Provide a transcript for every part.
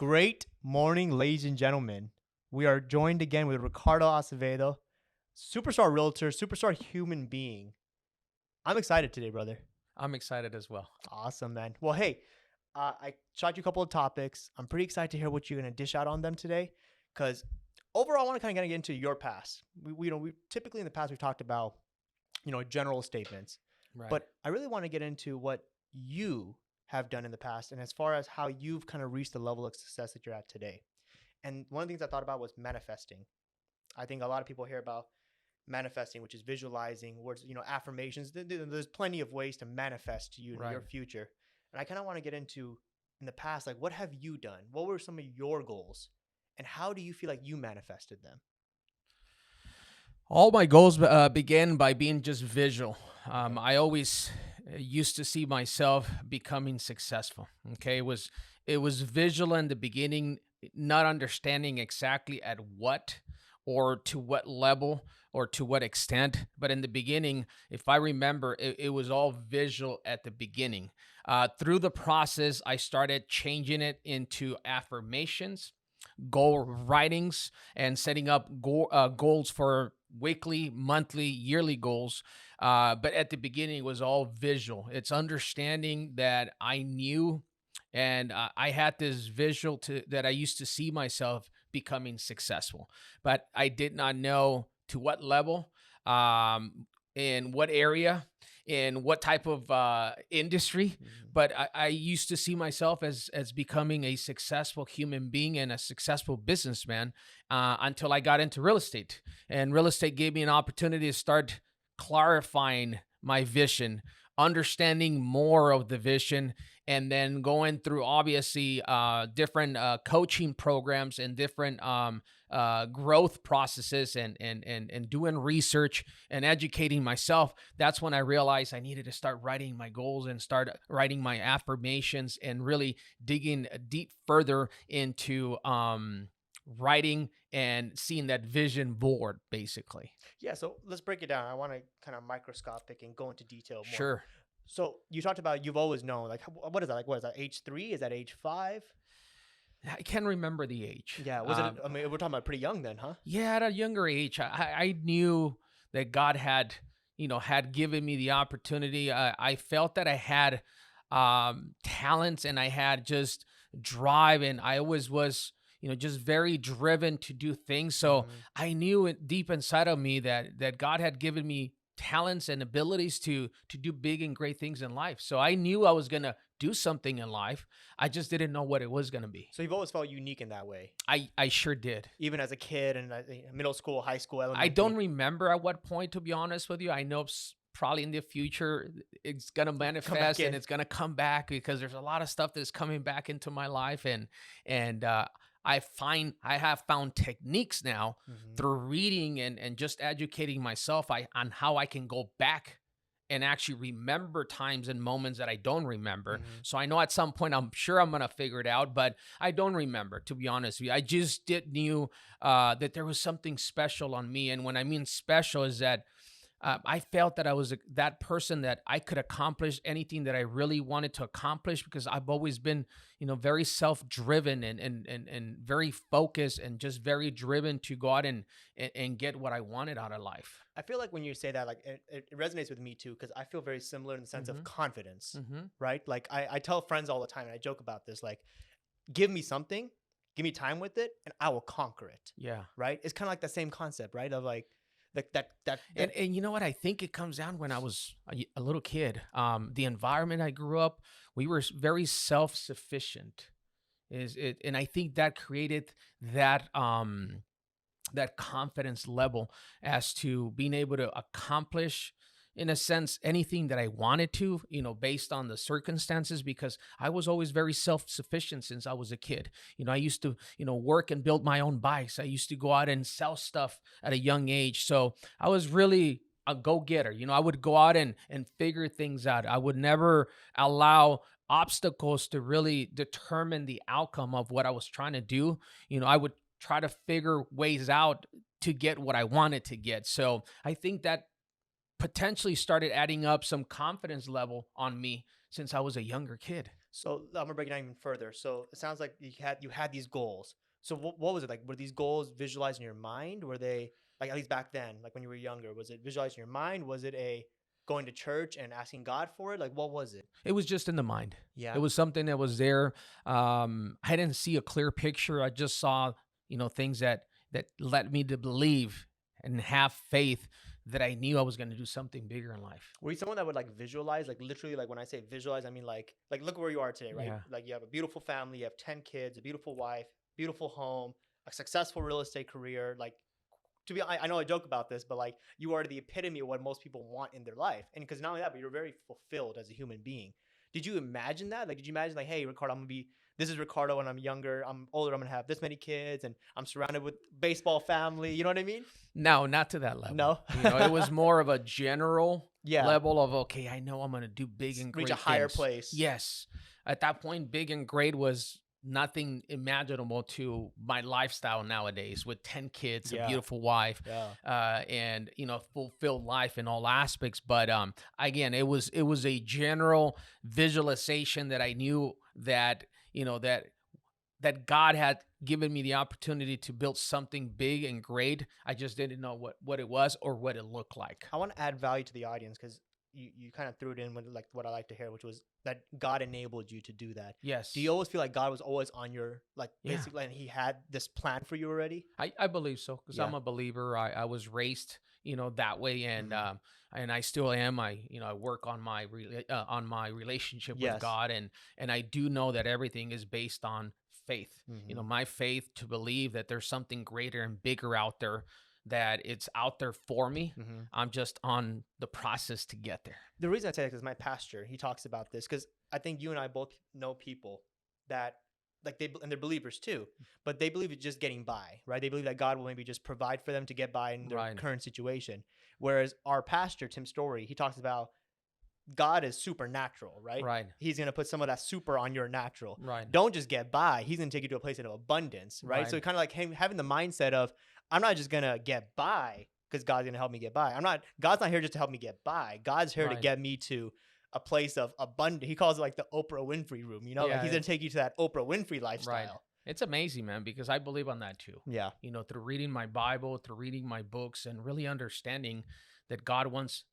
Great morning, ladies and gentlemen. We are joined again with Ricardo Acevedo, superstar realtor, superstar human being. I'm excited today, brother. I'm excited as well. Awesome, man. Well, hey, I shot you a couple of topics. I'm pretty excited to hear what you're gonna dish out on them today, because overall, I want to kind of get into your past. We typically in the past we've talked about general statements, Right. but I really want to get into what you have done in the past, and as far as how you've kind of reached the level of success that you're at today. And one of the things I thought about was manifesting. I think a lot of people hear about manifesting, which is visualizing words, affirmations. There's plenty of ways to manifest Right. your future. And I kind of want to get into in the past, like, what have you done? What were some of your goals? And how do you feel like you manifested them? All my goals began by being just visual. Okay. I always used to see myself becoming successful. Okay, it was visual in the beginning, not understanding exactly at what or to what level or to what extent. But in the beginning, if I remember, it was all visual at the beginning. Through the process, I started changing it into affirmations, goal writings, and setting up goals for weekly, monthly, yearly goals. But at the beginning, it was all visual. It's understanding that I knew and I had this visual that I used to see myself becoming successful, but I did not know to what level, in what area, in what type of industry. Mhm. But I used to see myself as becoming a successful human being and a successful businessman, until I got into real estate, and real estate gave me an opportunity to start clarifying my vision, understanding more of the vision, and then going through obviously different coaching programs and different growth processes, and doing research and educating myself. That's when I realized I needed to start writing my goals and start writing my affirmations and really digging deep further into writing and seeing that vision board basically. Yeah, so let's break it down. I want to kind of microscopic and go into detail more. Sure. So you talked about you've always known, like, what is that? Like, what is that? Age 3? Is that age 5? I can't remember the age. Yeah. Was it? I mean, we're talking about pretty young then, huh? Yeah, at a younger age, I knew that God had, had given me the opportunity. I felt that I had talents and I had just drive, and I always was, just very driven to do things. So Hmm. I knew it deep inside of me that God had given me talents and abilities to do big and great things in life. So I knew I was gonna do something in life. I just didn't know what it was gonna be. So you've always felt unique in that way, I sure did. even as a kid and middle school, high school, I don't elementary. remember at what point, to be honest with you. I know probably in the future it's gonna Come back manifest and in. it's gonna come back because there's a lot of stuff that's coming back into my life, and I have found techniques now Hmm. through reading and just educating myself on how I can go back and actually remember times and moments that I don't remember. Hmm. So I know at some point I'm sure I'm gonna figure it out, but I don't remember, to be honest with you. I just did knew that there was something special on me, and when I mean special is that I felt that I was that person that I could accomplish anything that I really wanted to accomplish because I've always been, very self-driven and very focused and just very driven to go out and get what I wanted out of life. I feel like when you say that, like, it resonates with me too, because I feel very similar in the sense of Mm-hmm. confidence, Mm-hmm. right? Like, I tell friends all the time, and I joke about this, like, give me something, give me time with it, and I will conquer it, Yeah. right? It's kind of like the same concept, right? Of like, And that. and you know what? I think it comes down when I was a little kid. The environment I grew up, we were very self-sufficient. Is it? And I think that created that that confidence level as to being able to accomplish, in a sense, anything that I wanted to, based on the circumstances, because I was always very self-sufficient since I was a kid. I used to, work and build my own bikes. I used to go out and sell stuff at a young age. So I was really a go-getter. I would go out and figure things out. I would never allow obstacles to really determine the outcome of what I was trying to do. I would try to figure ways out to get what I wanted to get. So I think that potentially started adding up some confidence level on me since I was a younger kid. So I'm gonna break it down even further. So it sounds like you had these goals. So what was it like? Were these goals visualized in your mind? Were they like, at least back then, like when you were younger? Was it visualized in your mind? Was it a going to church and asking God for it? Like what was it? It was just in the mind. It Yeah. was something that was there. I didn't see a clear picture. I just saw, things that led me to believe and have faith that I knew I was going to do something bigger in life. Were you someone that would like visualize, like literally, like when I say visualize, I mean like look where you are today, right? Yeah. Like you have a beautiful family, you have 10 kids, a beautiful wife, beautiful home, a successful real estate career. Like I know I joke about this, but like you are the epitome of what most people want in their life. And because not only that, but you're very fulfilled as a human being. Did you imagine that? Like, did you imagine like, hey, Ricardo, this is Ricardo when I'm younger, I'm older, I'm gonna have this many kids and I'm surrounded with baseball family. You know what I mean? No, not to that level. No. It was more of a general Yeah. level of, okay, I know I'm going to do big and Reach great a higher things. place. Yes. At that point, big and great was nothing imaginable to my lifestyle nowadays with 10 kids, a Yeah. beautiful wife, Yeah. and, fulfilled life in all aspects. But again, it was a general visualization that I knew that, that God had given me the opportunity to build something big and great. I just didn't know what it was or what it looked like. I want to add value to the audience because you kind of threw it in with like what I like to hear, which was that God enabled you to do that. Yes. Do you always feel like God was always on your, like, Yeah. basically, and he had this plan for you already? I believe so because Yeah. I'm a believer. I was raised, that way, and Mhm. and I still am. I work on my on my relationship with Yes. God, and I do know that everything is based on faith. Mhm. My faith to believe that there's something greater and bigger out there, that it's out there for me. Mhm. I'm just on the process to get there. The reason I say that is my pastor, he talks about this because I think you and I both know people that like and they're believers too, but they believe it's just getting by, right? They believe that God will maybe just provide for them to get by in their Right. current situation. Whereas our pastor, Tim Story, he talks about God is supernatural, right? Right. He's going to put some of that super on your natural. Right. Don't just get by. He's going to take you to a place of abundance, right? So Right. kind of like having the mindset of, I'm not just going to get by because God's going to help me get by. God's not here just to help me get by. God's here to Right. get me to a place of abundance. He calls it like the Oprah Winfrey room, like Yeah, he's going to take you to that Oprah Winfrey Right. lifestyle. It's amazing, man, because I believe on that too. Yeah. Through reading my Bible, through reading my books, and really understanding that God wants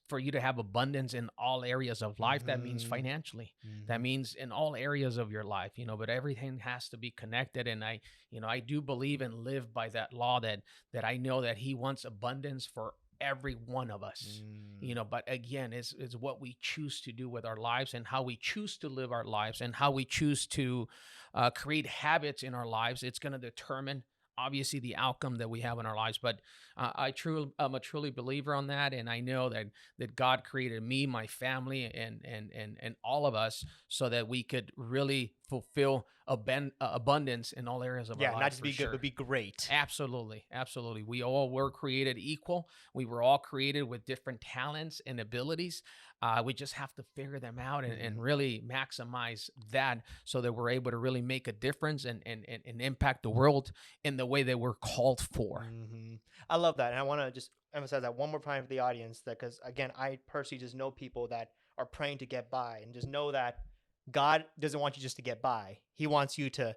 for you to have abundance in all areas of life. That means Mhm. financially. That means in all areas of your life, but everything has to be connected. And I do believe and live by that law that I know that he wants abundance for every one of us. But again, it's what we choose to do with our lives and how we choose to live our lives and how we choose to create habits in our lives. It's going to determine obviously the outcome that we have in our lives. But I'm a truly believer on that, and I know that God created me, my family, and all of us so that we could really fulfill abundance in all areas of our Yeah, lives. not just for be good, sure. but be great. Absolutely. Absolutely. We all were created equal. We were all created with different talents and abilities. We just have to figure them out and really maximize that so that we're able to really make a difference and impact the world in the way that we're called for. I love that. And I want to just emphasize that one more time for the audience, that because again, I personally just know people that are praying to get by, and just know that God doesn't want you just to get by. He wants you to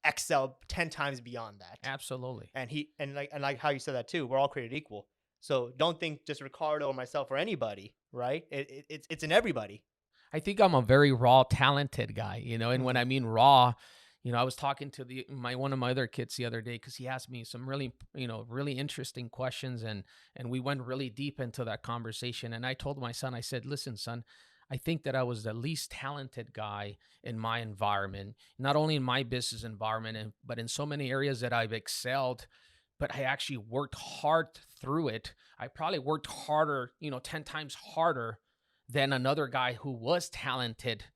excel 10 times beyond that. Absolutely. And like how you said that too, we're all created equal. So don't think just Ricardo or myself or anybody, right? It's in everybody. I think I'm a very raw, talented guy, and when Mhm. I mean raw, I was talking to one of my other kids the other day because he asked me some really, really interesting questions, and we went really deep into that conversation. And I told my son, I said, "Listen, son, I think that I was the least talented guy in my environment, not only in my business environment, but in so many areas that I've excelled. But I actually worked hard through it. I probably worked harder, 10 times harder than another guy who was talented,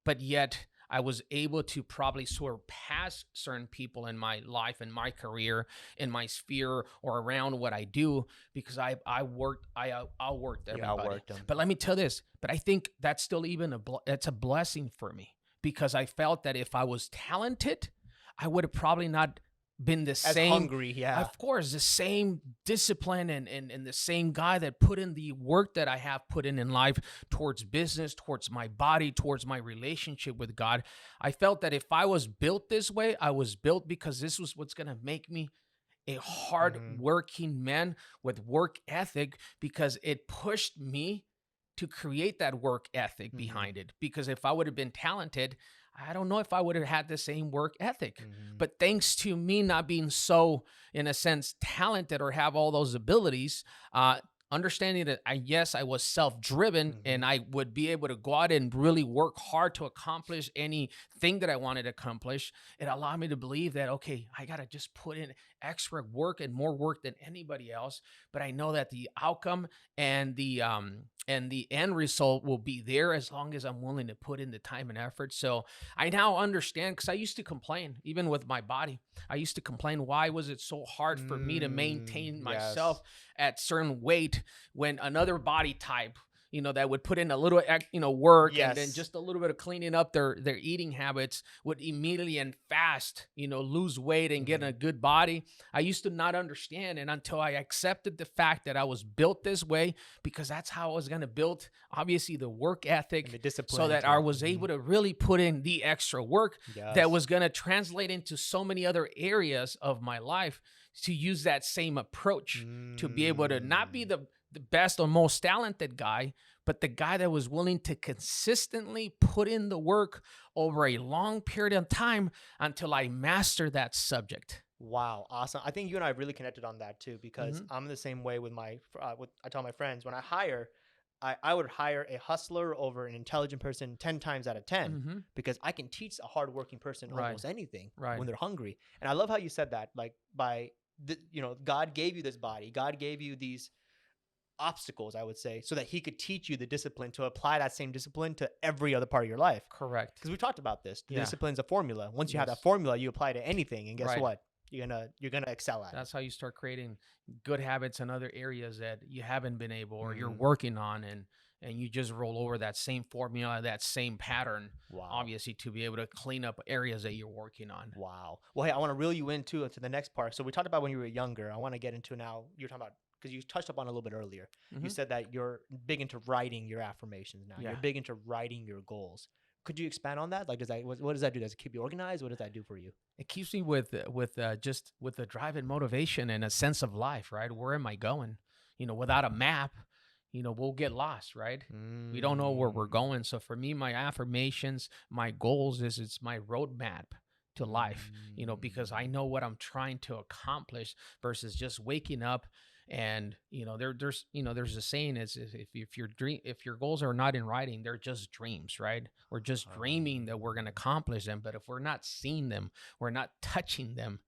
but yet I was able to probably surpass certain people in my life, in my career, in my sphere, or around what I do because I outworked You everybody." outworked them. But let me tell this. But I think that's still even that's a blessing for me because I felt that if I was talented, I would have probably not been the As same. hungry, yeah. Of course, the same discipline and the same guy that put in the work that I have put in life towards business, towards my body, towards my relationship with God. I felt that if I was built this way, I was built because this was what's going to make me a hard Mhm. working man with work ethic, because it pushed me to create that work ethic Mhm. behind it. Because if I would have been talented, I don't know if I would have had the same work ethic. Mhm. But thanks to me not being so, in a sense, talented or have all those abilities, understanding that yes, I was self-driven and Mhm. I would be able to go out and really work hard to accomplish anything that I wanted to accomplish, it allowed me to believe that, okay, I got to just put in extra work and more work than anybody else. But I know that the outcome and the end result will be there as long as I'm willing to put in the time and effort. So I now understand, because I used to complain, even with my body. I used to complain, why was it so hard for me to maintain myself Yes. at certain weight when another body type, that would put in a little, work and then Yes. just a little bit of cleaning up their eating habits would immediately and fast, lose weight and get in a Mhm. good body. I used to not understand, and until I accepted the fact that I was built this way, because that's how I was going to build, obviously, the work And the ethic, so discipline that I to. was able Mhm. to really put in the extra work that Yes. was going to translate into so many other areas of my life, to use that same approach to be able to not be Mm. the best or most talented guy, but the guy that was willing to consistently put in the work over a long period of time until I master that subject. Wow, awesome. I think you and I really connected on that too, because Hmm. I'm the same way with what I tell my friends when I hire. I would hire a hustler over an intelligent person 10 times out of 10, Hmm. because I can teach a hardworking person Right. almost anything Right. when they're hungry. And I love how you said that, like, God gave you this body, God gave you these obstacles, I would say, so that he could teach you the discipline to apply that same discipline to every other part of your life. Correct. Because we talked about this. The Yeah. discipline's a formula. Once you have that Yes. formula, you apply to anything, and guess Right. what? You're gonna excel at it. That's how you start creating good habits in other areas that you haven't been able, or you're Hmm. working on, and you just roll over that same formula, that same pattern, Wow. obviously, to be able to clean up areas that you're working on. Wow. Well, hey, I want to reel you into the next part. So we talked about when you were younger. I want to get into now. You're talking about, because you touched upon it a little bit earlier. You Hmm. said that you're big into writing your affirmations now. You're Yeah. big into writing your goals. Could you expand on that? Like, what does that do? Does it keep you organized? What does that do for you? It keeps me just with the drive and motivation and a sense of life, right? Where am I going? Without a map, we'll get lost, right? We don't know where we're Mm, going. So for me, my affirmations, my goals is it's my roadmap to life, because I mm. know what I'm trying to accomplish versus just waking up. And there's a saying is, if your goals are not in writing, they're just dreams, right? We're just dreaming that we're going to Um, accomplish them, but if we're not seeing them, we're not touching them,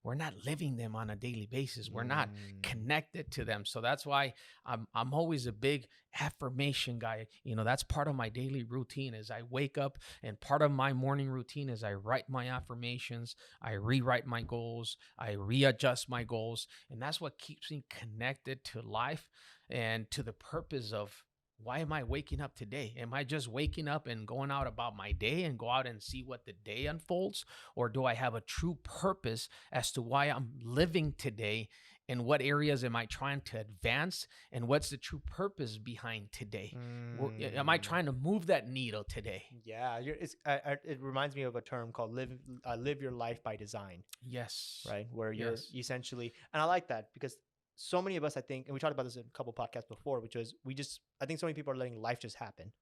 we're not living them on a daily basis, we're not mm. connected to them. So that's why I'm always a big affirmation guy. That's part of my daily routine. Is I wake up, and part of my morning routine is I write my affirmations, I rewrite my goals, I readjust my goals, and that's what keeps me connected to life and to the purpose of, why am I waking up today? Am I just waking up and going out about my day and go out and see what the day unfolds? Or do I have a true purpose as to why I'm living today, and what areas am I trying to advance, and what's the true purpose behind today? Am I Mm. trying to move that needle today? Yeah, it reminds me of a term called live your life by design, Yes. right? Where you're Yes. essentially, and I like that, because so many of us, I think, and we talked about this in a couple podcasts before, which was I think so many people are letting life just happen,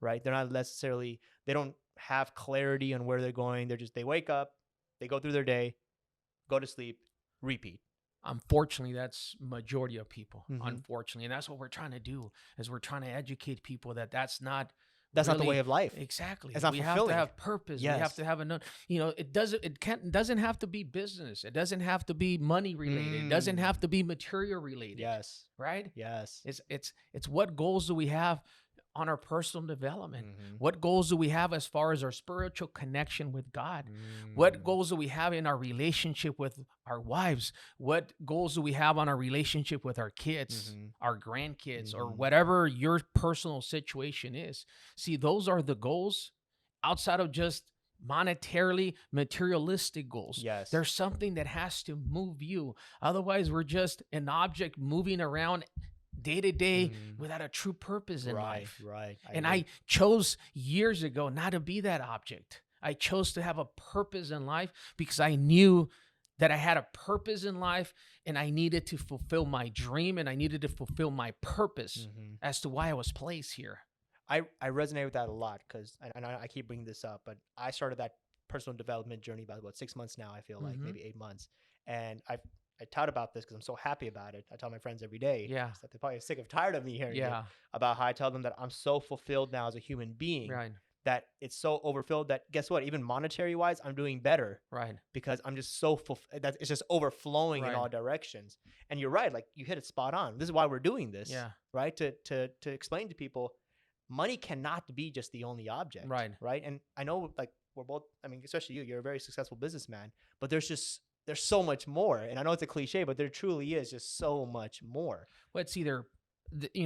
right? They're not necessarily, they don't have clarity on where they're going. They wake up, they go through their day, go to sleep, repeat. Unfortunately, that's majority of people. Hmm. Unfortunately, and that's what we're trying to do, is we're trying to educate people that that's not That's not the way really of life. exactly. It's not We have to fulfilling. have purpose. We have Yes. to have it doesn't have to be business. It doesn't have to be money related. It doesn't have Mm. to be material related, Yes. right? Yes. It's what goals do we have on our personal development? Hmm. What goals do we have as far as our spiritual connection with God? What Mm. goals do we have in our relationship with our wives? What goals do we have on our relationship with our kids, Hmm. our grandkids, or Hmm. whatever your personal situation is? See, those are the goals outside of just monetarily materialistic goals. Yes. There's something that has to move you. Otherwise, we're just an object moving around day to day Mm, without a true purpose in right, life. right. I And agree. I chose years ago not to be that object. I chose to have a purpose in life because I knew that I had a purpose in life and I needed to fulfill my dream and I needed to fulfill my purpose Hmm. as to why I was placed here. I resonate with that a lot because, and I keep bringing this up, but I started that personal development journey about what 6 months now. I feel like Hmm. maybe 8 months, and I tout about this because I'm so happy about it. I tell my friends every day. Yeah. So they're probably sick of tired of me hearing it Yeah. about how I tell them that I'm so fulfilled now as a human being Right. that it's so overfilled that guess what? Even monetary wise, I'm doing better Right. because I'm just so that it's just overflowing in Right. all directions. And you're right, like you hit it spot on. This is why we're doing this, Yeah. right? To explain to people, money cannot be just the only object, Right. right? And I know, like we're both. I mean, especially you. You're a very successful businessman, but there's so much more. And I know it's a cliche, but there truly is just so much more. Well, it's either,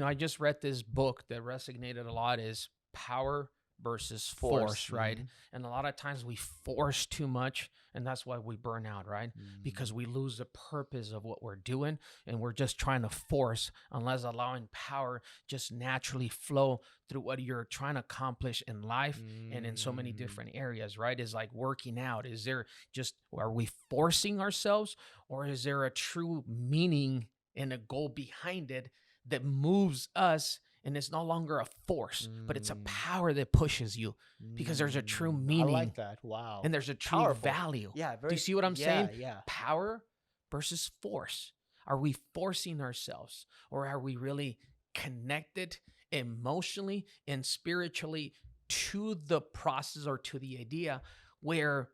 I just read this book that resonated a lot is power versus force, right? Mhm. And a lot of times we force too much, and that's why we burn out, right? Because we lose the purpose of what we're doing, and we're just trying to force, unless allowing power just naturally flow through what you're trying to accomplish in life and in so many Mm. different areas, right? Is like working out. Is there just, are we forcing ourselves, or is there a true meaning and a goal behind it that moves us? And it's no longer a force, but it's a Mm. power that pushes you because there's a true I meaning like that. Wow. and there's a true Powerful. value. Yeah. Do you see what I'm saying? Yeah. Power versus force. Are we forcing ourselves, or are we really connected emotionally and spiritually to the process or to the idea where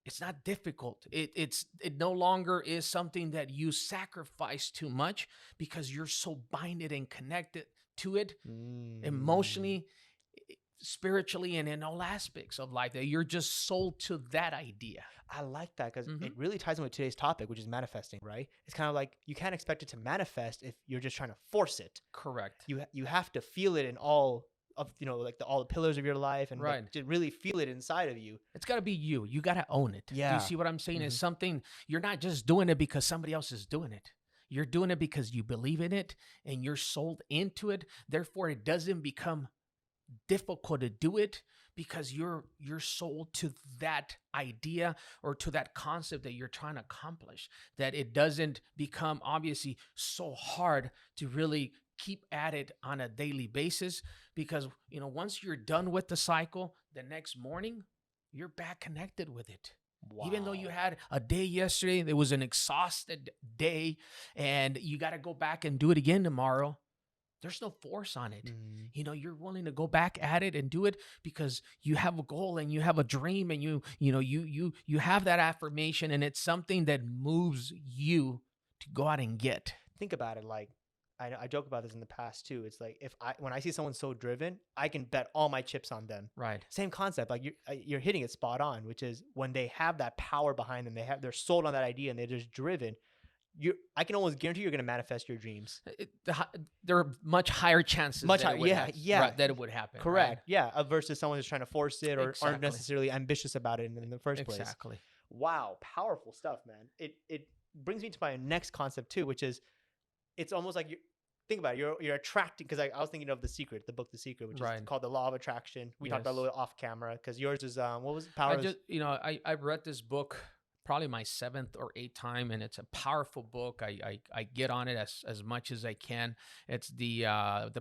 it's not difficult? It no longer is something that you sacrifice too much because you're so binded and connected to it Mm. emotionally, spiritually, and in all aspects of life that you're just sold to that idea. I like that because Mhm. it really ties in with today's topic, which is manifesting, right? It's kind of like you can't expect it to manifest if you're just trying to force it. Correct. You have to feel it in all of like all the pillars of your life and like, Right. to really feel it inside of you. It's got to be you. You got to own it. Do Yeah. you see what I'm saying? It's Mhm. something you're not just doing it because somebody else is doing it. You're doing it because you believe in it and you're sold into it. Therefore, it doesn't become difficult to do it because you're sold to that idea or to that concept that you're trying to accomplish, that it doesn't become obviously so hard to really keep at it on a daily basis because once you're done with the cycle, the next morning you're back connected with it. Even though you Wow. had a day yesterday that was an exhausted day and you got to go back and do it again tomorrow, there's no force on it. Mm. You're willing to go back at it and do it because you have a goal and you have a dream and you have that affirmation and it's something that moves you to go out and get. Think about it. Like I joke about this in the past too. It's like when I see someone so driven, I can bet all my chips on them. Right. Same concept. Like you're hitting it spot on, which is when they have that power behind them, they're sold on that idea and they're just driven. I can almost guarantee you're going to manifest your dreams. There are much higher chances Much that higher, it would yeah. that it would happen. Correct. Right? Yeah. Versus someone who's trying to force it or aren't Exactly. necessarily ambitious about it in the first place. Exactly. Wow. Powerful stuff, man. It brings me to my next concept too, which is it's almost like think about it. You're attracting, because I was thinking of The Secret, the book The Secret, which Right. is called The Law of Attraction. We talked about it a Yes. little off camera because yours is what was it? Power I of- just, I've read this book probably my 7th or 8th time, and it's a powerful book. I get on it as much as I can. It's the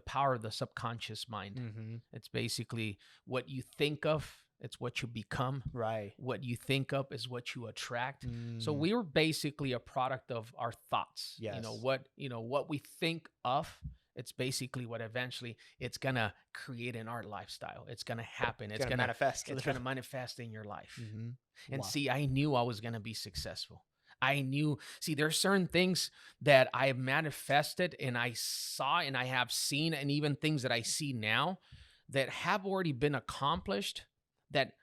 power of the subconscious mind. Mhm. It's basically what you think of, it's what you become. Right. What you think of is what you attract. So Mm. we were basically a product of our thoughts. Yes. What we think of, it's basically what eventually it's gonna create in our lifestyle. It's gonna happen. It's gonna manifest. It's gonna manifest in your life. Mhm. And Wow. see, I knew I was gonna be successful. I knew. See, there's certain things that I manifested and I saw and I have seen, and even things that I see now that have already been accomplished, that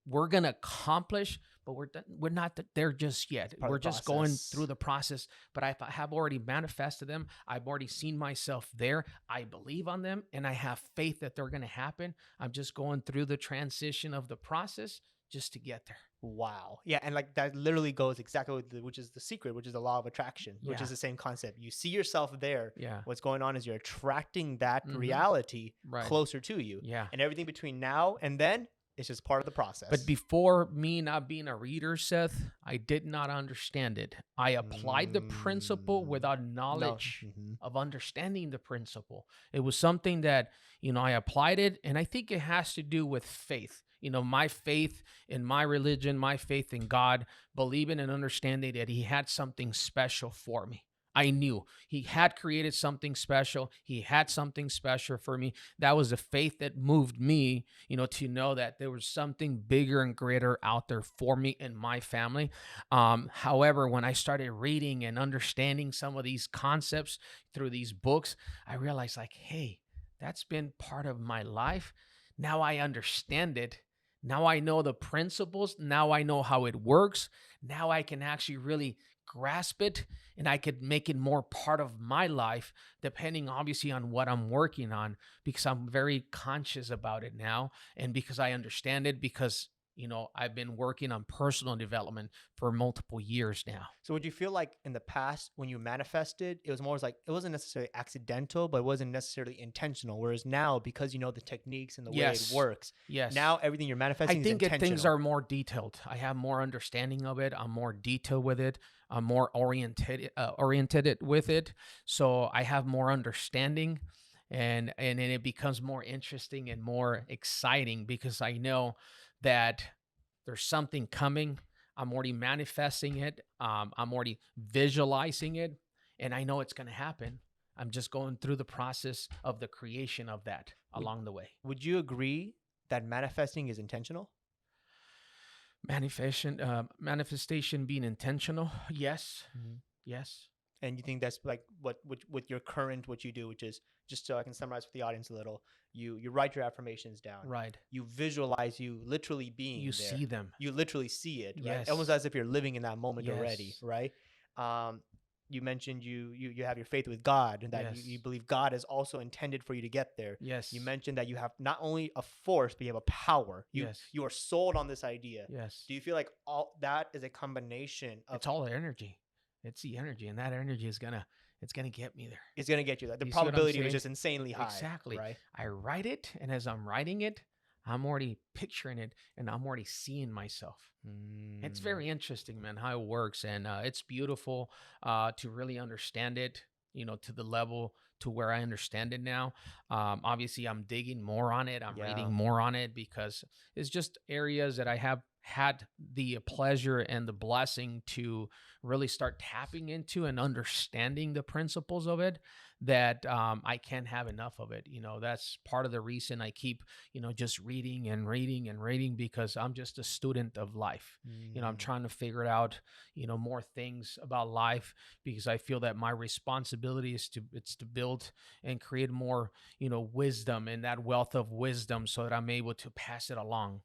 we're gonna accomplish, but we're not there just yet. part of We're the just going process. through the process. But I have already manifested them. I've already seen myself there. I believe on them, and I have faith that they're gonna happen. I'm just going through the transition of the process just to get there. Wow. Yeah, and like that literally goes exactly with which is the secret, which is the law of attraction, which Yeah. is the same concept. You see yourself there. Yeah. What's going on is you're attracting that Hmm. reality Right. closer to you. Yeah. And everything between now and then is just part of the process. But before me not being a reader, Seth, I did not understand it. I applied the principle without knowledge of understanding the principle. It was something that, I applied it, and I think it has to do with faith. My faith in my religion, my faith in God, believing and understanding that He had something special for me. I knew He had created something special. He had something special for me. That was the faith that moved me, to know that there was something bigger and greater out there for me and my family. However, when I started reading and understanding some of these concepts through these books, I realized like, hey, that's been part of my life. Now I understand it. Now I know the principles. Now I know how it works. Now I can actually really grasp it, and I could make it more part of my life, depending obviously on what I'm working on, because I'm very conscious about it now, and because I understand it, because I've been working on personal development for multiple years now. So would you feel like in the past when you manifested, it was more like it wasn't necessarily accidental, but it wasn't necessarily intentional. Whereas now, because you know the techniques and the way it Yes. work, Yes. now everything you're I manifesting think is things intentional. are more detailed. I have more understanding of it. I'm more detailed with it. I'm more oriented with it. So I have more understanding, and then it becomes more interesting and more exciting because I know that there's something coming. I'm already manifesting it. I'm already visualizing it, and I know it's going to happen. I'm just going through the process of the creation of that Would, along the way. would you agree that manifesting is intentional? Manifestation being intentional. Yes. Yes. And you think that's like what with your current what you do, which is just so I can summarize for the audience a little. You write your affirmations down. Right. You visualize you literally being You there. see them. You literally see it, right? Yes. Almost as if you're living in that moment already, Yes. right? You mentioned you have your faith with God and that Yes. you believe God is also intended for you to get there. Yes. You mentioned that you have not only a force, but you have a power. Yes. You are sold on this idea. Yes. Do you feel like all that is a combination of It's all energy. It's the energy, and that energy is it's gonna get me there. it's gonna get you that? The You see what I'm probability was saying? just insanely high. Exactly. Right? I write it, and as I'm writing it, I'm already picturing it, and I'm already seeing myself. It's very interesting, man, how it works, and it's beautiful to really understand it. To the level to where I understand it now. Obviously, I'm digging more on it. I'm Yeah. reading more on it because it's just areas that I have had the pleasure and the blessing to really start tapping into and understanding the principles of it, that I can't have enough of it. That's part of the reason I keep, just reading and reading and reading, because I'm just a student of life. I'm trying to figure out, more things about life, because I feel that my responsibility is to build and create more, wisdom, and that wealth of wisdom, so that I'm able to pass it along,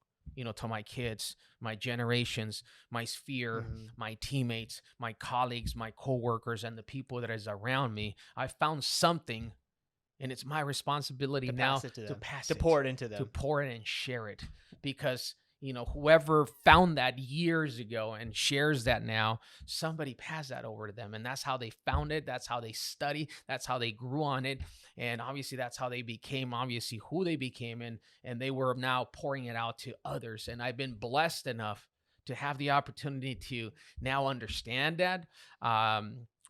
to my kids, my generations, my sphere, my teammates, my colleagues, my coworkers, and the people that is around me. I found something, and it's my responsibility To now pass it to to them, pass to it, pour it into to them. pour it and share it, because whoever found that years ago and shares that now, somebody passed that over to them, and that's how they found it. That's how they study. That's how they grew on it, and obviously that's how they became obviously who they became, and they were now pouring it out to others. And I've been blessed enough to have the opportunity to now understand that,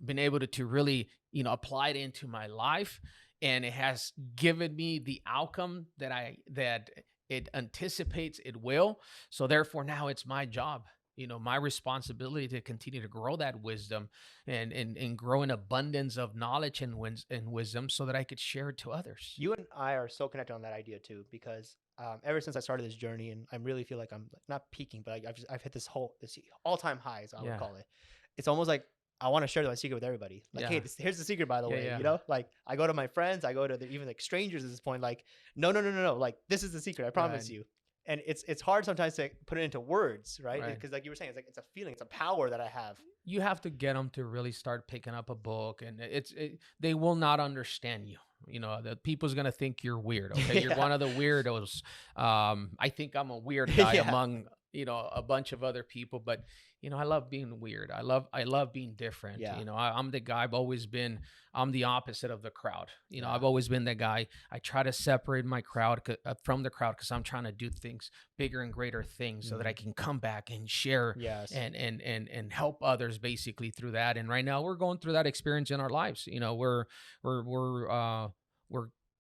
been able to really apply it into my life, and it has given me the outcome that it anticipates it will. So therefore, now it's my job, my responsibility to continue to grow that wisdom, and grow an abundance of knowledge and wisdom, so that I could share it to others. You and I are so connected on that idea too, because ever since I started this journey, and I really feel like I'm not peaking, but I've hit this all-time high, as I would Yeah. call it. It's almost like I want to share my secret with everybody. Like, hey, Yeah. here's the secret, by the Yeah, way. yeah. Like I go to my friends, I go to even like strangers at this point. Like, no. Like, this is the secret. I promise Right. you. And it's hard sometimes to put it into words, right? Right. Because like you were saying, it's a feeling, it's a power that I have. You have to get them to really start picking up a book, and they will not understand you. The people's gonna think you're weird. Okay, you're Yeah. one of the weirdos. I think I'm a weird guy Yeah. among a bunch of other people, but I love being weird. I love being different. Yeah. I'm the guy. I'm the opposite of the crowd. Yeah. I've always been that guy. I try to separate my crowd from the crowd because I'm trying to do things bigger and greater things so that I can come back and share Yes. and help others basically through that. And right now we're going through that experience in our lives. We're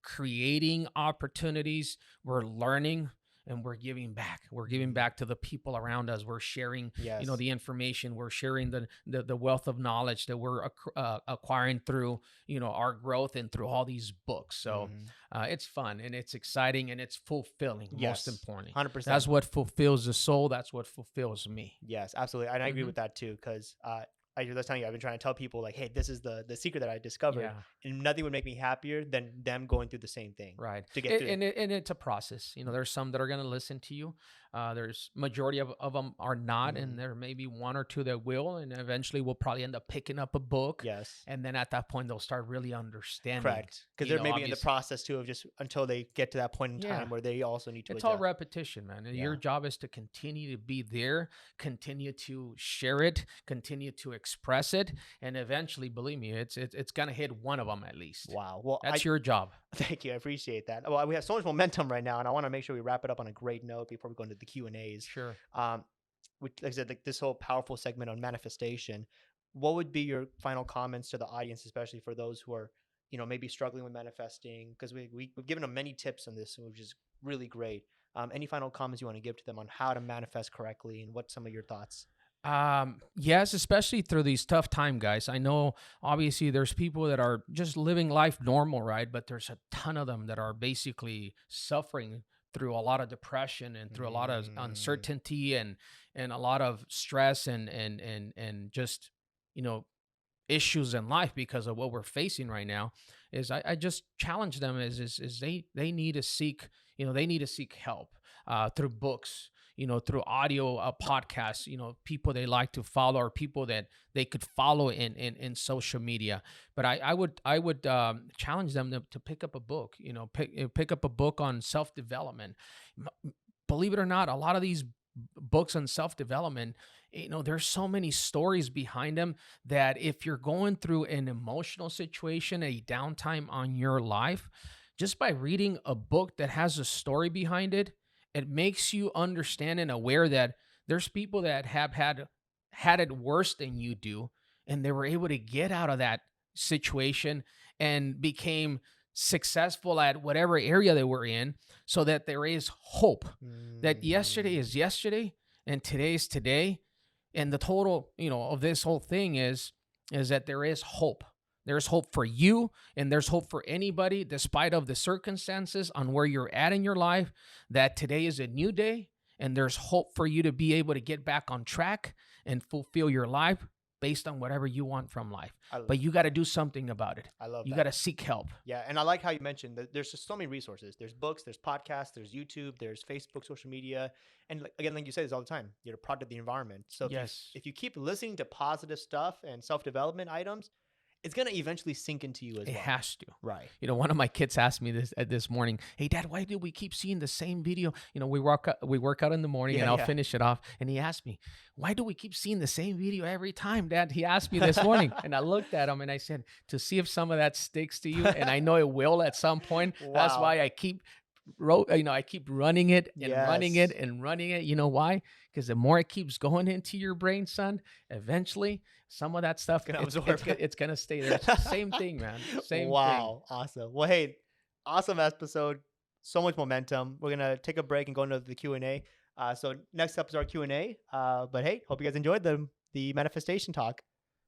creating opportunities, we're learning, and we're giving back. We're giving back to the people around us. We're sharing, Yes. the information. We're sharing the wealth of knowledge that we're acquiring through, our growth and through all these books. So it's fun and it's exciting and it's fulfilling. Yes. Most importantly, 100%. that's what fulfills the soul. That's what fulfills me. Yes, absolutely. And I agree Mhm. with that too, because I was telling you, I've been trying to tell people like, hey, this is the secret that I discovered, Yeah. and nothing would make me happier than them going through the same thing Right. to get through. And it's a process. There's some that are going to listen to you. There's majority of them are not. Mhm. And there may be one or two that will. And eventually we'll probably end up picking up a book. Yes, And then at that point, they'll start really understanding. correct. Because you they're know, maybe in the obvious- process too of just until they get to that point in Yeah. time where they also need to It's all adjust. repetition, man. And your Yeah. job is to continue to be there, continue to share it, continue to express it. And eventually, believe me, it's going to hit one of them at least. Wow. Well, That's your job. thank you. I appreciate that. Well, we have so much momentum right now, and I want to make sure we wrap it up on a great note before we go into the Q&As. Sure. Which, like I said, like this whole powerful segment on manifestation, what would be your final comments to the audience, especially for those who are, maybe struggling with manifesting? Because we've given them many tips on this, which is really great. Any final comments you want to give to them on how to manifest correctly, and what some of your thoughts? Yes, especially through these tough time, guys. I know obviously there's people that are just living life normal, right? But there's a ton of them that are basically suffering through a lot of depression and through a lot of uncertainty and a lot of stress and just, issues in life because of what we're facing right now. Is I just challenge them is they need to seek, they need to seek help through books, through audio podcasts, people they like to follow or people that they could follow in social media. But I would challenge them to pick up a book, pick up a book on self-development. Believe it or not, a lot of these books on self-development, there's so many stories behind them that if you're going through an emotional situation, a downtime on your life, just by reading a book that has a story behind it, it makes you understand and aware that there's people that have had it worse than you do, and they were able to get out of that situation and became successful at whatever area they were in, so that there is hope that yesterday is yesterday and today is today. And the total, of this whole thing is that there is hope. There's hope for you, and there's hope for anybody, despite of the circumstances on where you're at in your life, that today is a new day, and there's hope for you to be able to get back on track and fulfill your life based on whatever you want from life. But you got to do something about it. I love You that. got to seek help. Yeah, and I like how you mentioned that there's just so many resources. There's books, there's podcasts, there's YouTube, there's Facebook, social media, and again, like you say this all the time, you're a product of the environment. So Yes. if you keep listening to positive stuff and self-development items, it's gonna eventually sink into you as It well. has to. Right. One of my kids asked me this morning, "Hey, Dad, why do we keep seeing the same video?" We work out in the morning, and I'll finish it off. And he asked me, "Why do we keep seeing the same video every time, Dad?" He asked me this morning, and I looked at him and I said, "To see if some of that sticks to you." And I know it will at some point. That's Wow. why I keep I keep running it and running Yes. it and running it. You know why? Because the more it keeps going into your brain, son, eventually some of that stuff Gonna it's absorb. it's gonna stay there. It's the same thing, man. Same thing. Wow. Awesome. Well, hey, awesome episode. So much momentum. We're gonna take a break and go into the Q&A. So next up is our Q&A. But hey, hope you guys enjoyed the manifestation talk.